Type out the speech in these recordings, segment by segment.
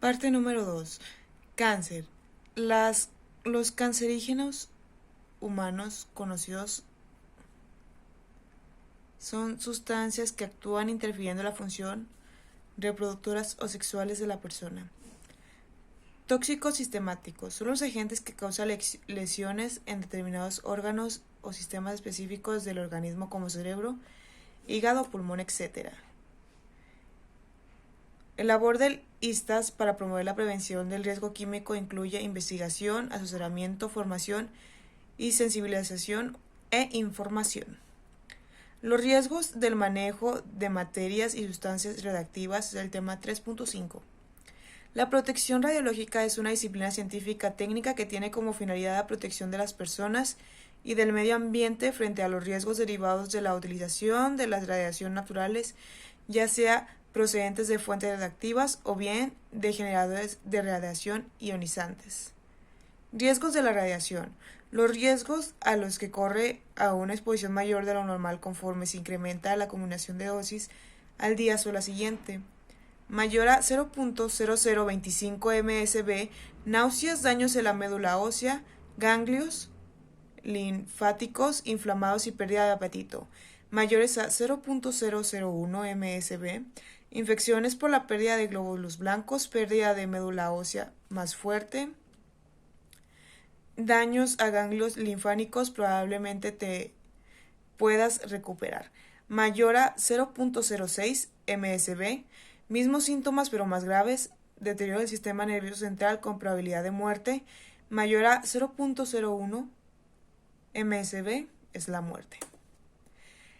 Parte número 2. Cáncer. Los cancerígenos humanos conocidos son sustancias que actúan interfiriendo en la función reproductoras o sexuales de la persona. Tóxicos sistemáticos son los agentes que causan lesiones en determinados órganos o sistemas específicos del organismo como cerebro, hígado, pulmón, etc. El labor del ISTAS para promover la prevención del riesgo químico incluye investigación, asesoramiento, formación y sensibilización e información. Los riesgos del manejo de materias y sustancias radiactivas es el tema 3.5. La protección radiológica es una disciplina científica técnica que tiene como finalidad la protección de las personas y del medio ambiente frente a los riesgos derivados de la utilización de las radiaciones naturales, ya sea procedentes de fuentes radiactivas o bien de generadores de radiación ionizantes. Riesgos de la radiación. Los riesgos a los que corre a una exposición mayor de lo normal conforme se incrementa la combinación de dosis al día son la siguiente. Mayor a 0.0025 msv, náuseas, daños en la médula ósea, ganglios linfáticos inflamados y pérdida de apetito. Mayores a 0.001 msv, infecciones por la pérdida de glóbulos blancos, pérdida de médula ósea más fuerte, daños a ganglios linfáticos, probablemente te puedas recuperar. Mayor a 0.06 msv, mismos síntomas pero más graves, deterioro del sistema nervioso central con probabilidad de muerte. Mayor a 0.01 msv es la muerte.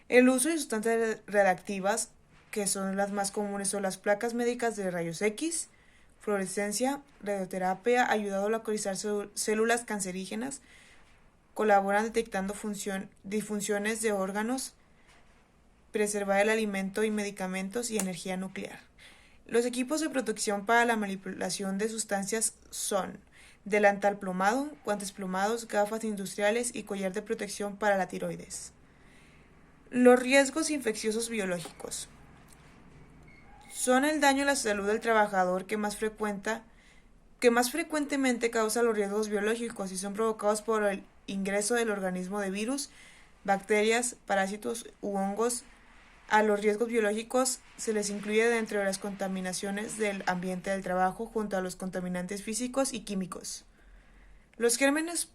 El uso de sustancias radiactivas, que son las más comunes, son las placas médicas de rayos X, fluorescencia, radioterapia, ayudado a localizar células cancerígenas, colaboran detectando disfunciones de órganos, preservar el alimento y medicamentos y energía nuclear. Los equipos de protección para la manipulación de sustancias son delantal plomado, guantes plomados, gafas industriales y collar de protección para la tiroides. Los riesgos infecciosos biológicos son el daño a la salud del trabajador que más frecuentemente causa los riesgos biológicos y son provocados por el ingreso del organismo de virus, bacterias, parásitos u hongos. A los riesgos biológicos se les incluye dentro de las contaminaciones del ambiente del trabajo junto a los contaminantes físicos y químicos. Los gérmenes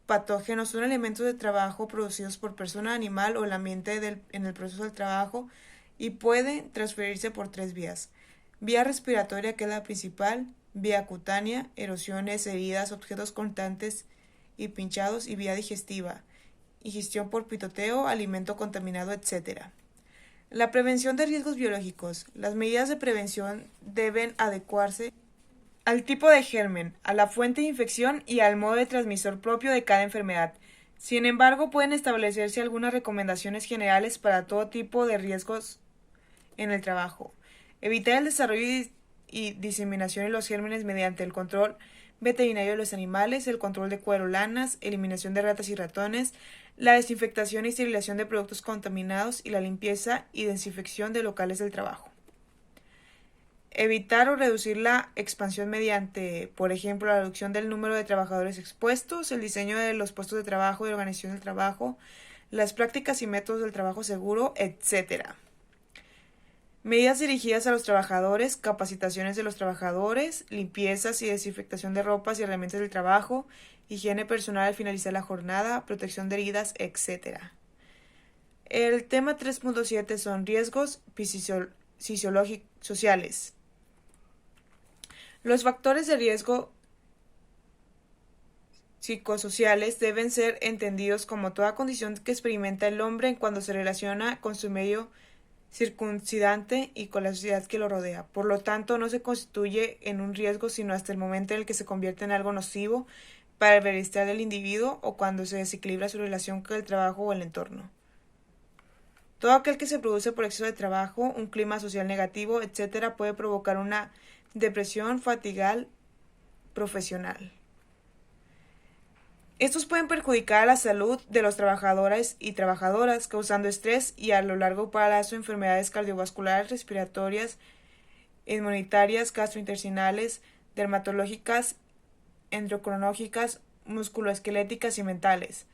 patógenos son elementos de trabajo producidos por persona, animal o el ambiente en el proceso del trabajo y pueden transferirse por 3 vías. Vía respiratoria, que es la principal, vía cutánea, erosiones, heridas, objetos cortantes y pinchados, y vía digestiva, ingestión por pitoteo, alimento contaminado, etc. La prevención de riesgos biológicos. Las medidas de prevención deben adecuarse al tipo de germen, a la fuente de infección y al modo de transmisor propio de cada enfermedad. Sin embargo, pueden establecerse algunas recomendaciones generales para todo tipo de riesgos en el trabajo. Evitar el desarrollo y diseminación de los gérmenes mediante el control veterinario de los animales, el control de cuero, lanas, eliminación de ratas y ratones, la desinfectación y esterilización de productos contaminados y la limpieza y desinfección de locales del trabajo. Evitar o reducir la expansión mediante, por ejemplo, la reducción del número de trabajadores expuestos, el diseño de los puestos de trabajo y organización del trabajo, las prácticas y métodos del trabajo seguro, etc. Medidas dirigidas a los trabajadores, capacitaciones de los trabajadores, limpiezas y desinfectación de ropas y herramientas del trabajo, higiene personal al finalizar la jornada, protección de heridas, etc. El tema 3.7 son riesgos sociales. Los factores de riesgo psicosociales deben ser entendidos como toda condición que experimenta el hombre en cuando se relaciona con su medio circuncidante y con la sociedad que lo rodea. Por lo tanto, no se constituye en un riesgo sino hasta el momento en el que se convierte en algo nocivo para el bienestar del individuo o cuando se desequilibra su relación con el trabajo o el entorno. Todo aquel que se produce por exceso de trabajo, un clima social negativo, etc., puede provocar una depresión, fatiga profesional. Estos pueden perjudicar a la salud de los trabajadores y trabajadoras, causando estrés y a lo largo plazo enfermedades cardiovasculares, respiratorias inmunitarias, gastrointestinales, dermatológicas, endocrinológicas, musculoesqueléticas y mentales.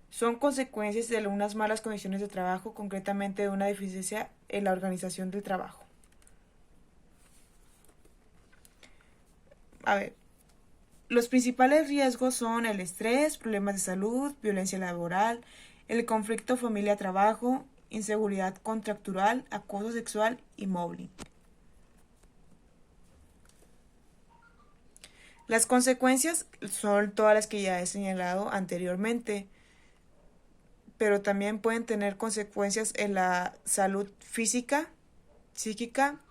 Son consecuencias de unas malas condiciones de trabajo, concretamente de una deficiencia en la organización del trabajo. A ver, los principales riesgos son el estrés, problemas de salud, violencia laboral, el conflicto familia-trabajo, inseguridad contractual, acoso sexual y mobbing. Las consecuencias son todas las que ya he señalado anteriormente, pero también pueden tener consecuencias en la salud física, psíquica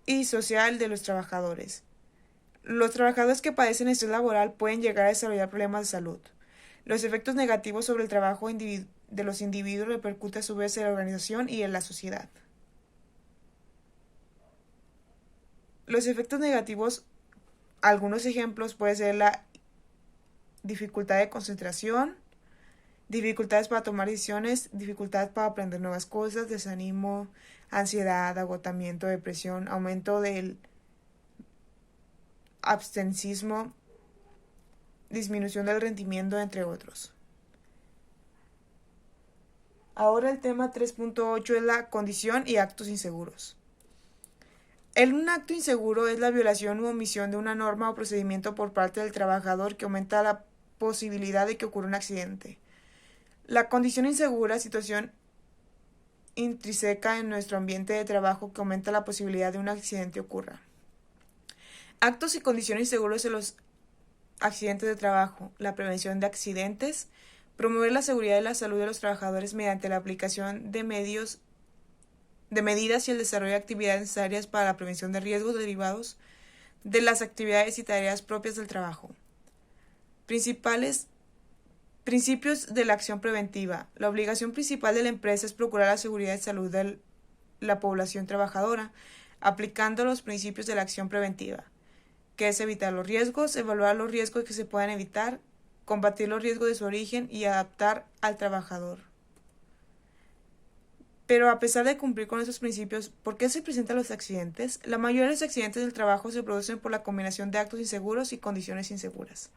y social de los trabajadores. Los trabajadores que padecen estrés laboral pueden llegar a desarrollar problemas de salud. Los efectos negativos sobre el trabajo de los individuos repercuten a su vez en la organización y en la sociedad. Los efectos negativos, algunos ejemplos, pueden ser la dificultad de concentración, dificultades para tomar decisiones, dificultades para aprender nuevas cosas, desánimo, ansiedad, agotamiento, depresión, aumento del abstencionismo, disminución del rendimiento, entre otros. Ahora el tema 3.8 es la condición y actos inseguros. Un acto inseguro es la violación u omisión de una norma o procedimiento por parte del trabajador que aumenta la posibilidad de que ocurra un accidente. La condición insegura, situación intrínseca en nuestro ambiente de trabajo que aumenta la posibilidad de un accidente ocurra. Actos y condiciones inseguros en los accidentes de trabajo, la prevención de accidentes, promover la seguridad y la salud de los trabajadores mediante la aplicación de medidas y el desarrollo de actividades necesarias para la prevención de riesgos derivados de las actividades y tareas propias del trabajo. Principios de la acción preventiva. La obligación principal de la empresa es procurar la seguridad y salud de la población trabajadora, aplicando los principios de la acción preventiva, que es evitar los riesgos, evaluar los riesgos que se puedan evitar, combatir los riesgos de su origen y adaptar al trabajador. Pero a pesar de cumplir con esos principios, ¿por qué se presentan los accidentes? La mayoría de los accidentes del trabajo se producen por la combinación de actos inseguros y condiciones inseguras.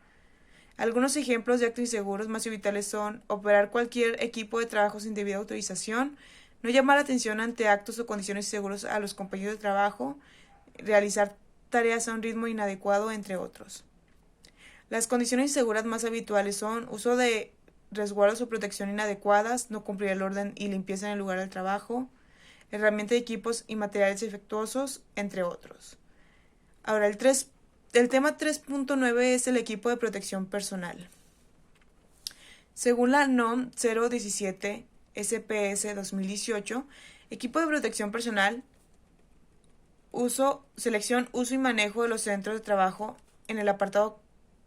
Algunos ejemplos de actos inseguros más habituales son operar cualquier equipo de trabajo sin debida autorización, no llamar la atención ante actos o condiciones inseguros a los compañeros de trabajo, realizar tareas a un ritmo inadecuado, entre otros. Las condiciones inseguras más habituales son uso de resguardos o protección inadecuadas, no cumplir el orden y limpieza en el lugar del trabajo, herramientas de equipos y materiales defectuosos, entre otros. Ahora, el tema 3.9 es el equipo de protección personal. Según la NOM 017 SPS 2018, equipo de protección personal, selección, uso y manejo de los centros de trabajo. En el apartado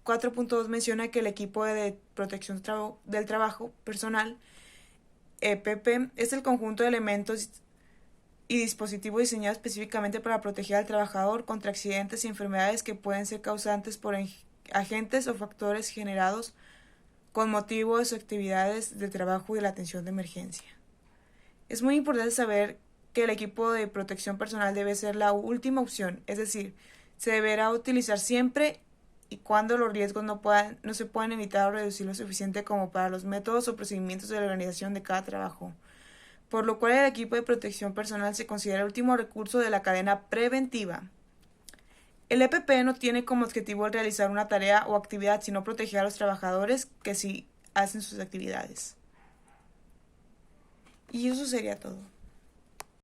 4.2 menciona que el equipo de protección del trabajo personal, EPP, es el conjunto de elementos y dispositivos diseñados específicamente para proteger al trabajador contra accidentes y enfermedades que pueden ser causantes por agentes o factores generados con motivo de sus actividades de trabajo y de la atención de emergencia. Es muy importante saber que el equipo de protección personal debe ser la última opción, es decir, se deberá utilizar siempre y cuando los riesgos no se puedan evitar o reducir lo suficiente como para los métodos o procedimientos de la organización de cada trabajo, por lo cual el equipo de protección personal se considera el último recurso de la cadena preventiva. El EPP no tiene como objetivo realizar una tarea o actividad, sino proteger a los trabajadores que sí hacen sus actividades. Y eso sería todo.